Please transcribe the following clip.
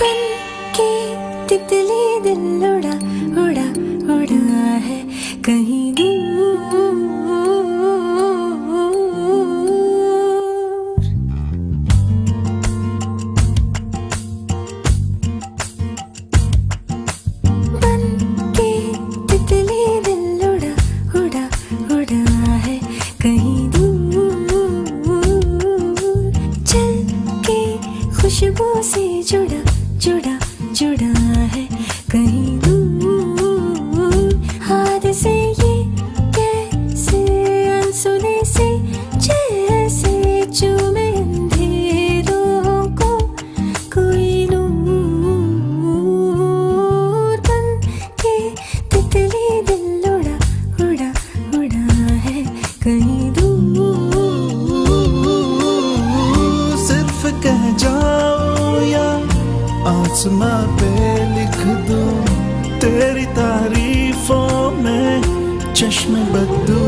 बन के तितली दिल उड़ा उड़ा उड़ा है कहीं दूर। बन के तितली दिल उड़ा उड़ा उड़ा है कहीं दूर। चल के खुशबू से जुड़ा जुड़ा जुड़ा है कहीं दूर। हाथ से ये कैसे अनसुने से जैसे चूमे अंधेरों को कोई नूर। बन के तितली दिल उड़ा उड़ा उड़ा है कहीं दूर। सिर्फ कह जाओ या आसमां पे लिख दूं तेरी तारीफों में चश्मे बदलूं।